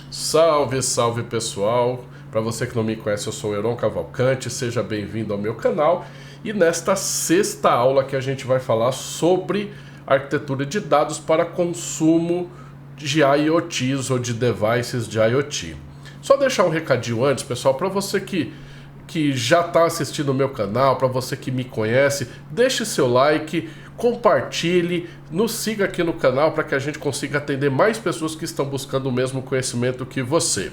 Salve, salve pessoal! Para você que não me conhece, eu sou o Heron Cavalcante, seja bem-vindo ao meu canal. E nesta sexta aula que a gente vai falar sobre arquitetura de dados para consumo de IoTs ou de devices de IoT. Só deixar um recadinho antes, pessoal, para você que já está assistindo o meu canal, para você que me conhece, deixe seu like, compartilhe, nos siga aqui no canal para que a gente consiga atender mais pessoas que estão buscando o mesmo conhecimento que você.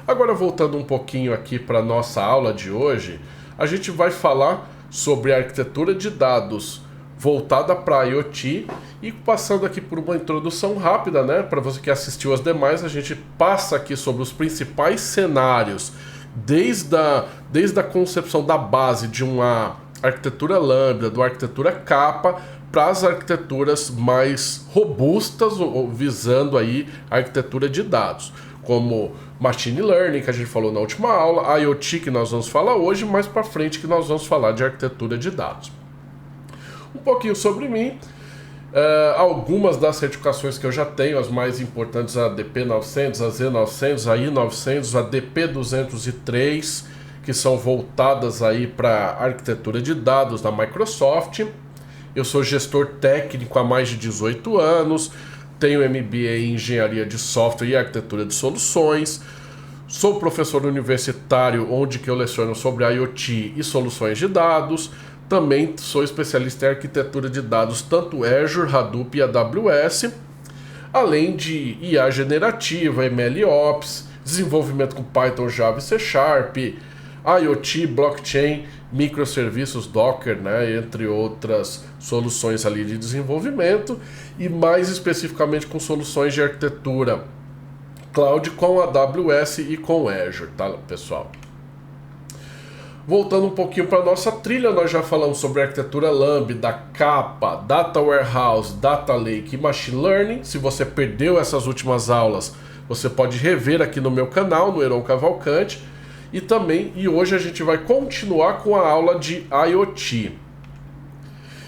Agora, voltando um pouquinho aqui para a nossa aula de hoje, a gente vai falar sobre a arquitetura de dados voltada para IoT e passando aqui por uma introdução rápida, né? Para você que assistiu as demais, a gente passa aqui sobre os principais cenários, desde a concepção da base de uma arquitetura lambda, de uma arquitetura capa, para as arquiteturas mais robustas, visando aí a arquitetura de dados, como Machine Learning, que a gente falou na última aula, IoT, que nós vamos falar hoje, mais para frente que nós vamos falar de arquitetura de dados. Um pouquinho sobre mim, algumas das certificações que eu já tenho, as mais importantes, a DP900, a Z900, a I900, a DP203, que são voltadas aí para arquitetura de dados da Microsoft. Eu sou gestor técnico há mais de 18 anos, tenho MBA em Engenharia de Software e Arquitetura de Soluções, sou professor universitário onde que eu leciono sobre IoT e soluções de dados, também sou especialista em arquitetura de dados, tanto Azure, Hadoop e AWS, além de IA generativa, MLOps, desenvolvimento com Python, Java e C#, IoT, blockchain, microserviços, Docker, né, entre outras soluções ali de desenvolvimento, e mais especificamente com soluções de arquitetura cloud com AWS e com Azure, tá, pessoal? Voltando um pouquinho para a nossa trilha, nós já falamos sobre arquitetura Lambda, capa, Data Warehouse, Data Lake e Machine Learning. Se você perdeu essas últimas aulas, você pode rever aqui no meu canal, no Heron Cavalcante. E hoje a gente vai continuar com a aula de IoT.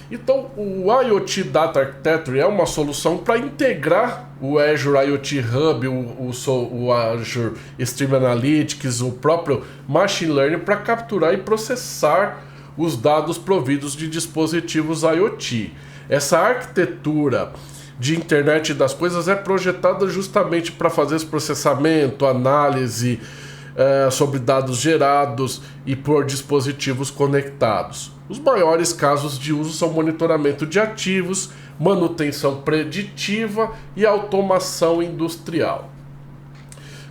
Então, o IoT Data Architecture é uma solução para integrar o Azure IoT Hub, o Azure Stream Analytics, o próprio Machine Learning para capturar e processar os dados providos de dispositivos IoT. Essa arquitetura de internet das coisas é projetada justamente para fazer esse processamento, análise sobre dados gerados e por dispositivos conectados. Os maiores casos de uso são monitoramento de ativos, manutenção preditiva e automação industrial.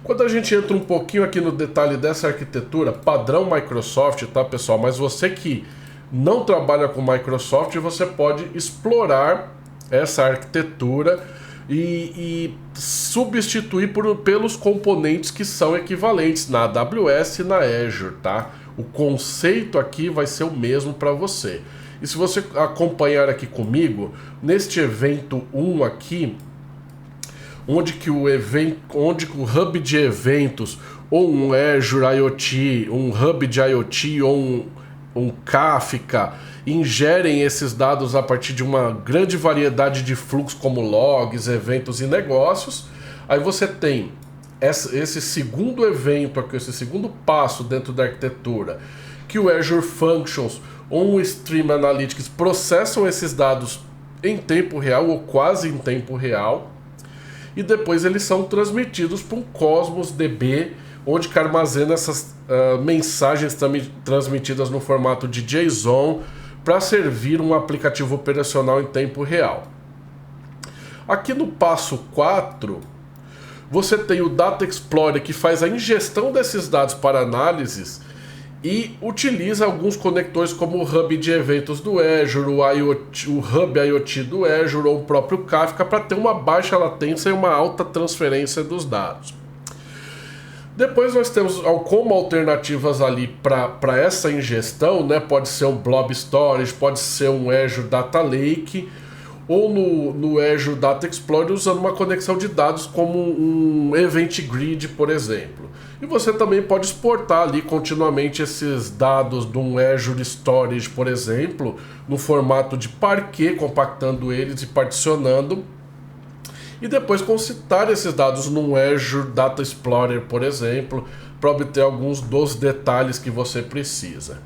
Quando a gente entra um pouquinho aqui no detalhe dessa arquitetura, padrão Microsoft, tá, pessoal? Mas você que não trabalha com Microsoft, você pode explorar essa arquitetura e substituir pelos componentes que são equivalentes na AWS e na Azure, tá? O conceito aqui vai ser o mesmo para você. E se você acompanhar aqui comigo, neste evento 1 aqui, onde o hub de eventos, ou um Azure IoT, um hub de IoT, ou um Kafka, ingerem esses dados a partir de uma grande variedade de fluxos como logs, eventos e negócios. Aí você tem esse segundo evento aqui, esse segundo passo dentro da arquitetura, que o Azure Functions ou o Stream Analytics processam esses dados em tempo real ou quase em tempo real, e depois eles são transmitidos para um Cosmos DB, onde que armazena essas mensagens transmitidas no formato de JSON para servir um aplicativo operacional em tempo real. Aqui no passo 4, você tem o Data Explorer, que faz a ingestão desses dados para análises e utiliza alguns conectores como o Hub de eventos do Azure, o Hub IoT do Azure ou o próprio Kafka para ter uma baixa latência e uma alta transferência dos dados. Depois nós temos como alternativas ali para essa ingestão, né? Pode ser um Blob Storage, pode ser um Azure Data Lake ou no Azure Data Explorer usando uma conexão de dados como um Event Grid, por exemplo. E você também pode exportar ali continuamente esses dados de um Azure Storage, por exemplo, no formato de Parquet, compactando eles e particionando. E depois concitar esses dados num Azure Data Explorer, por exemplo, para obter alguns dos detalhes que você precisa.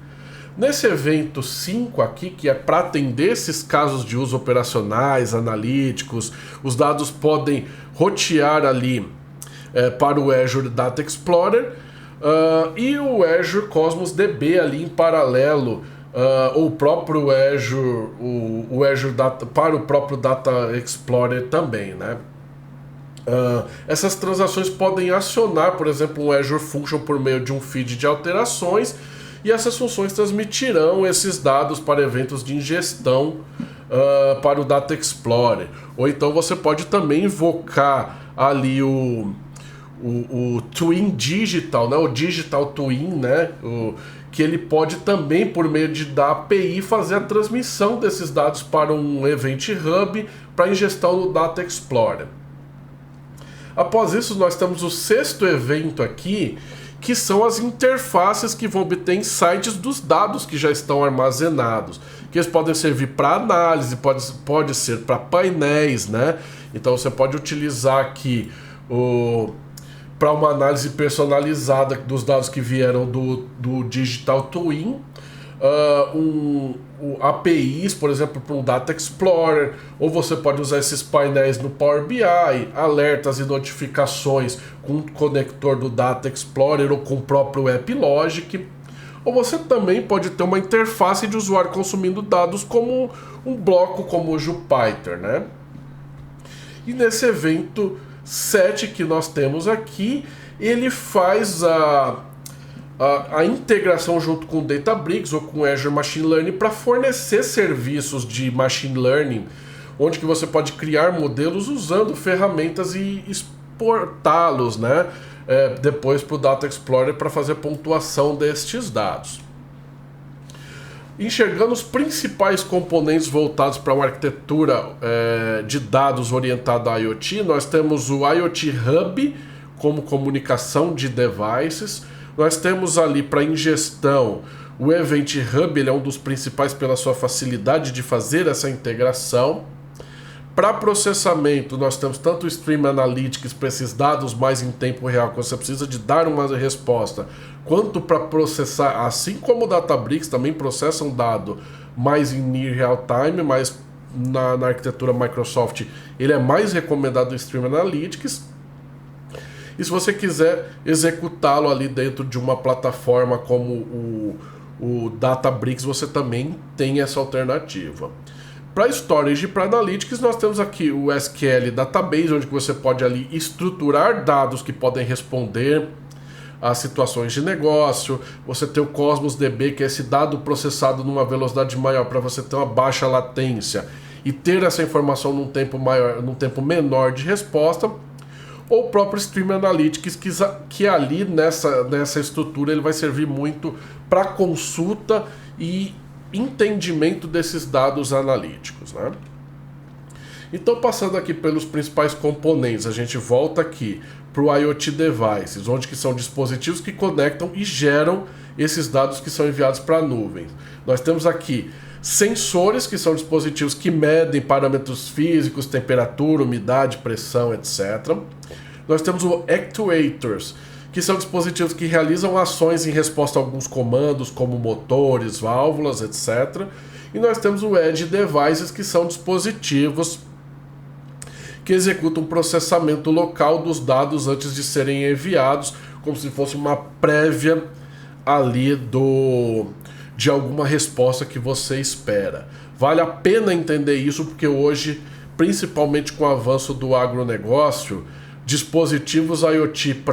Nesse evento 5 aqui, que é para atender esses casos de uso operacionais, analíticos, os dados podem rotear ali para o Azure Data Explorer e o Azure Cosmos DB ali em paralelo, ou o próprio Azure, o Azure Data, para o próprio Data Explorer também, né? Essas transações podem acionar, por exemplo, um Azure Function por meio de um feed de alterações, e essas funções transmitirão esses dados para eventos de ingestão para o Data Explorer. Ou então você pode também invocar ali o Twin Digital, né? O Digital Twin, né? Que ele pode também, por meio da API, fazer a transmissão desses dados para um Event Hub para ingestão no Data Explorer. Após isso, nós temos o 6º evento aqui, que são as interfaces que vão obter insights dos dados que já estão armazenados, que eles podem servir para análise, pode ser para painéis, né? Então você pode utilizar aqui para uma análise personalizada dos dados que vieram do Digital Twin, APIs, por exemplo, para um Data Explorer, ou você pode usar esses painéis no Power BI, alertas e notificações com o conector do Data Explorer ou com o próprio AppLogic, ou você também pode ter uma interface de usuário consumindo dados como um bloco como o Jupyter, né? E nesse evento 7 que nós temos aqui, ele faz a integração junto com o Databricks ou com o Azure Machine Learning para fornecer serviços de Machine Learning, onde que você pode criar modelos usando ferramentas e exportá-los, né, depois para o Data Explorer para fazer pontuação destes dados. Enxergando os principais componentes voltados para uma arquitetura de dados orientada a IoT, nós temos o IoT Hub como comunicação de devices. Nós temos ali para ingestão o Event Hub, ele é um dos principais pela sua facilidade de fazer essa integração. Para processamento, nós temos tanto o Stream Analytics para esses dados mais em tempo real, que você precisa de dar uma resposta, quanto para processar, assim como o Databricks também processa um dado mais em near real time, mas na arquitetura Microsoft ele é mais recomendado o Stream Analytics. E se você quiser executá-lo ali dentro de uma plataforma como o Databricks, você também tem essa alternativa. Para Storage e para Analytics, nós temos aqui o SQL Database, onde você pode ali estruturar dados que podem responder a situações de negócio. Você tem o Cosmos DB, que é esse dado processado numa velocidade maior para você ter uma baixa latência e ter essa informação num tempo menor de resposta. Ou o próprio Stream Analytics, que ali nessa estrutura ele vai servir muito para consulta e entendimento desses dados analíticos, né? Então, passando aqui pelos principais componentes, a gente volta aqui para o IoT Devices, onde que são dispositivos que conectam e geram esses dados que são enviados para a nuvem. Nós temos aqui sensores, que são dispositivos que medem parâmetros físicos, temperatura, umidade, pressão, etc. Nós temos o Actuators, que são dispositivos que realizam ações em resposta a alguns comandos, como motores, válvulas, etc. E nós temos o Edge Devices, que são dispositivos que executam um processamento local dos dados antes de serem enviados, como se fosse uma prévia ali de alguma resposta que você espera. Vale a pena entender isso, porque hoje, principalmente com o avanço do agronegócio, dispositivos IoT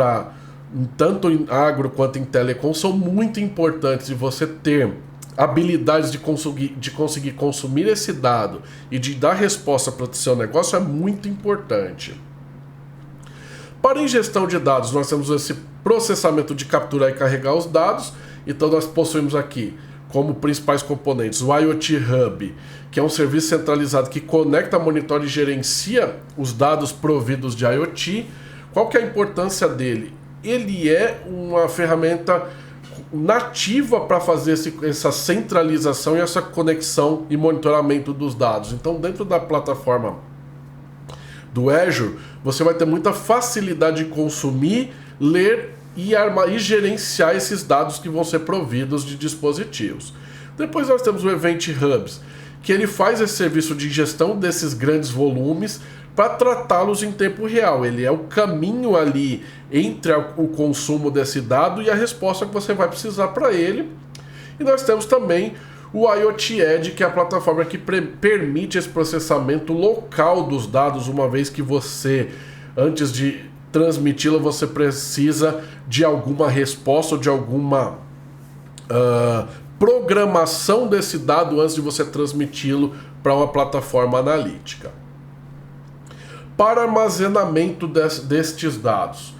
tanto em agro quanto em telecom são muito importantes, e você ter habilidades de conseguir consumir esse dado e de dar resposta para o seu negócio é muito importante. Para ingestão de dados, nós temos esse processamento de capturar e carregar os dados. Então nós possuímos aqui como principais componentes o IoT Hub, que é um serviço centralizado que conecta, monitora e gerencia os dados providos de IoT. Qual que é a importância dele? Ele é uma ferramenta nativa para fazer essa centralização e essa conexão e monitoramento dos dados. Então, dentro da plataforma do Azure, você vai ter muita facilidade de consumir, ler e gerenciar esses dados que vão ser providos de dispositivos. Depois nós temos o Event Hubs, que ele faz esse serviço de gestão desses grandes volumes para tratá-los em tempo real. Ele é o caminho ali entre o consumo desse dado e a resposta que você vai precisar para ele. E nós temos também o IoT Edge, que é a plataforma que permite esse processamento local dos dados, uma vez que você, antes de transmiti-la, você precisa de alguma resposta ou de alguma programação desse dado antes de você transmiti-lo para uma plataforma analítica. Para armazenamento destes dados,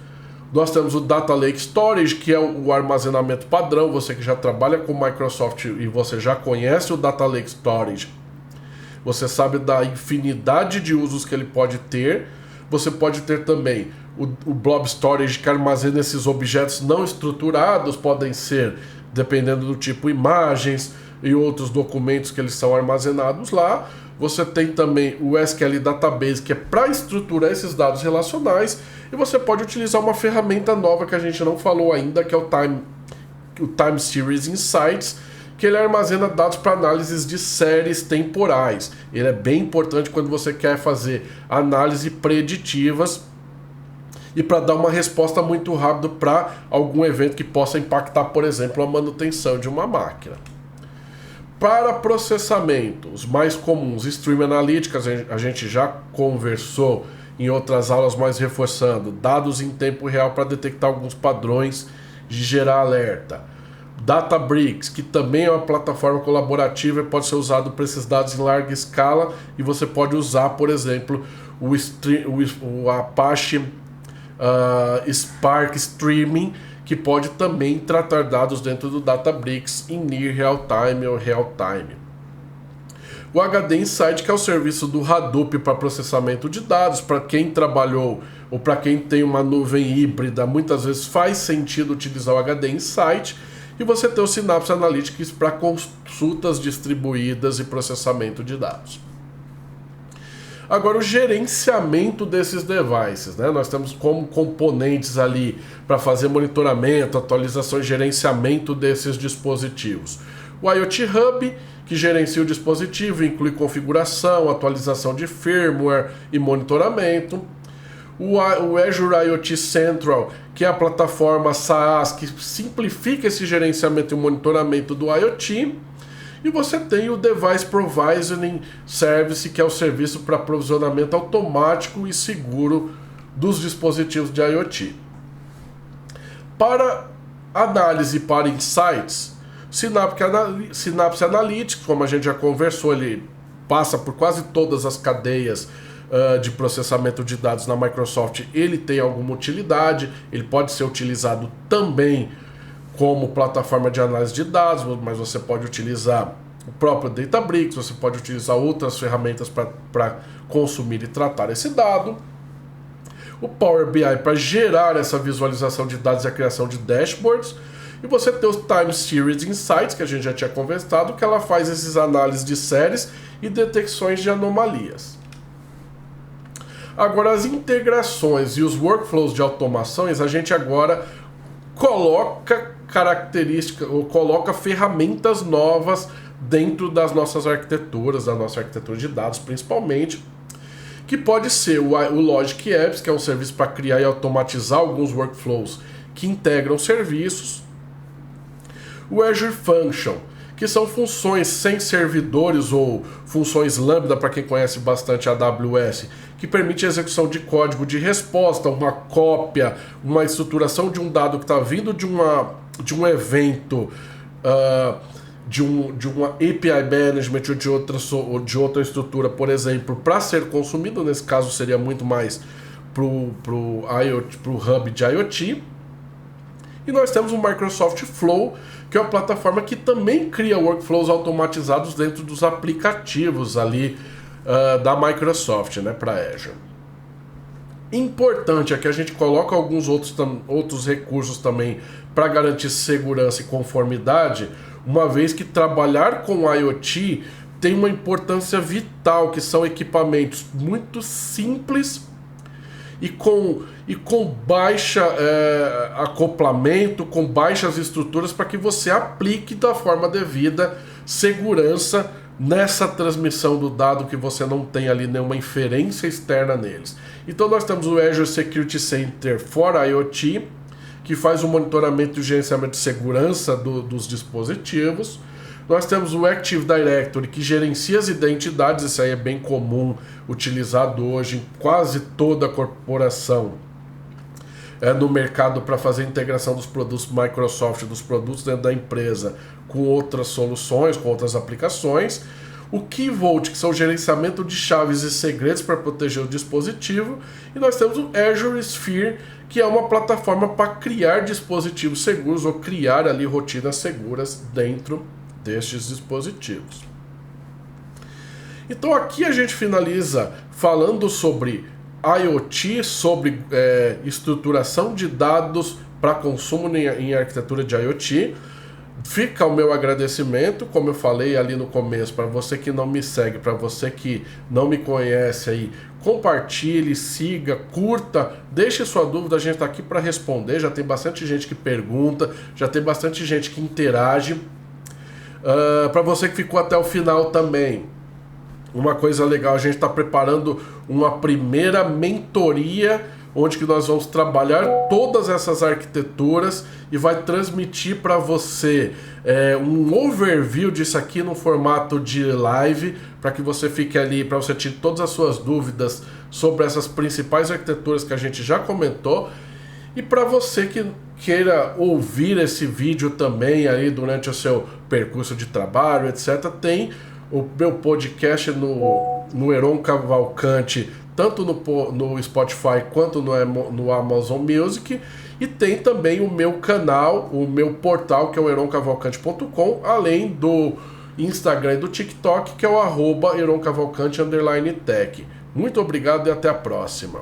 nós temos o Data Lake Storage, que é o armazenamento padrão. Você que já trabalha com Microsoft e você já conhece o Data Lake Storage, você sabe da infinidade de usos que ele pode ter. Você pode ter também o Blob Storage, que armazena esses objetos não estruturados, podem ser, dependendo do tipo, imagens e outros documentos que eles são armazenados lá. Você tem também o SQL Database, que é para estruturar esses dados relacionais, e você pode utilizar uma ferramenta nova que a gente não falou ainda, que é o Time Series Insights, que ele armazena dados para análises de séries temporais. Ele é bem importante quando você quer fazer análise preditivas e para dar uma resposta muito rápida para algum evento que possa impactar, por exemplo, a manutenção de uma máquina. Para processamento, os mais comuns, Stream Analytics, a gente já conversou em outras aulas, mas reforçando, dados em tempo real para detectar alguns padrões de gerar alerta. Databricks, que também é uma plataforma colaborativa e pode ser usado para esses dados em larga escala, e você pode usar, por exemplo, o Apache Spark Streaming, que pode também tratar dados dentro do Databricks em Near Real Time ou Real Time. O HD Insight, que é o serviço do Hadoop para processamento de dados. Para quem trabalhou ou para quem tem uma nuvem híbrida, muitas vezes faz sentido utilizar o HD Insight. E você tem o Synapse Analytics para consultas distribuídas e processamento de dados. Agora, o gerenciamento desses devices, né? Nós temos como componentes ali para fazer monitoramento, atualização e gerenciamento desses dispositivos. O IoT Hub, que gerencia o dispositivo, inclui configuração, atualização de firmware e monitoramento. O Azure IoT Central, que é a plataforma SaaS que simplifica esse gerenciamento e monitoramento do IoT. E você tem o Device Provisioning Service, que é o serviço para aprovisionamento automático e seguro dos dispositivos de IoT. Para análise para insights, Synapse Analytics, como a gente já conversou, ele passa por quase todas as cadeias de processamento de dados na Microsoft. Ele tem alguma utilidade, ele pode ser utilizado também como plataforma de análise de dados, mas você pode utilizar o próprio Databricks, você pode utilizar outras ferramentas para consumir e tratar esse dado. O Power BI para gerar essa visualização de dados e a criação de dashboards. E você tem os Time Series Insights, que a gente já tinha conversado, que ela faz esses análises de séries e detecções de anomalias. Agora, as integrações e os workflows de automações, a gente agora coloca características ou coloca ferramentas novas dentro das nossas arquiteturas, da nossa arquitetura de dados principalmente, que pode ser o Logic Apps, que é um serviço para criar e automatizar alguns workflows que integram serviços. O Azure Function, que são funções sem servidores ou funções Lambda, para quem conhece bastante a AWS, que permite a execução de código de resposta, uma cópia, uma estruturação de um dado que está vindo de um evento, de uma API Management ou de outra estrutura, por exemplo, para ser consumido. Nesse caso seria muito mais para o Hub de IoT. E nós temos o Microsoft Flow, que é uma plataforma que também cria workflows automatizados dentro dos aplicativos ali da Microsoft, né, para Azure. Importante é que a gente coloca alguns outros recursos também para garantir segurança e conformidade, uma vez que trabalhar com IoT tem uma importância vital, que são equipamentos muito simples e com baixa acoplamento, com baixas estruturas, para que você aplique da forma devida segurança nessa transmissão do dado, que você não tem ali nenhuma inferência externa neles. Então nós temos o Azure Security Center for IoT, que faz o monitoramento e gerenciamento de segurança dos dispositivos. Nós temos o Active Directory, que gerencia as identidades. Isso aí é bem comum, utilizado hoje em quase toda a corporação no mercado, para fazer a integração dos produtos Microsoft, dos produtos dentro da empresa, com outras soluções, com outras aplicações. O Key Vault, que são o gerenciamento de chaves e segredos para proteger o dispositivo. E nós temos o Azure Sphere, que é uma plataforma para criar dispositivos seguros ou criar ali rotinas seguras dentro destes dispositivos. Então aqui a gente finaliza falando sobre IoT, sobre estruturação de dados para consumo em arquitetura de IoT. Fica o meu agradecimento, como eu falei ali no começo, para você que não me segue, para você que não me conhece aí, compartilhe, siga, curta, deixe sua dúvida, a gente está aqui para responder. Já tem bastante gente que pergunta, já tem bastante gente que interage. Para você que ficou até o final também, uma coisa legal, a gente está preparando uma primeira mentoria, onde que nós vamos trabalhar todas essas arquiteturas e vai transmitir para você um overview disso aqui no formato de live, para que você fique ali, para você tirar todas as suas dúvidas sobre essas principais arquiteturas que a gente já comentou. E para você que queira ouvir esse vídeo também aí durante o seu percurso de trabalho, etc., tem o meu podcast no Heron Cavalcante, tanto no Spotify quanto no Amazon Music, e tem também o meu canal, o meu portal, que é o heroncavalcante.com, além do Instagram e do TikTok, que é o @heroncavalcante_tech. Muito obrigado e até a próxima.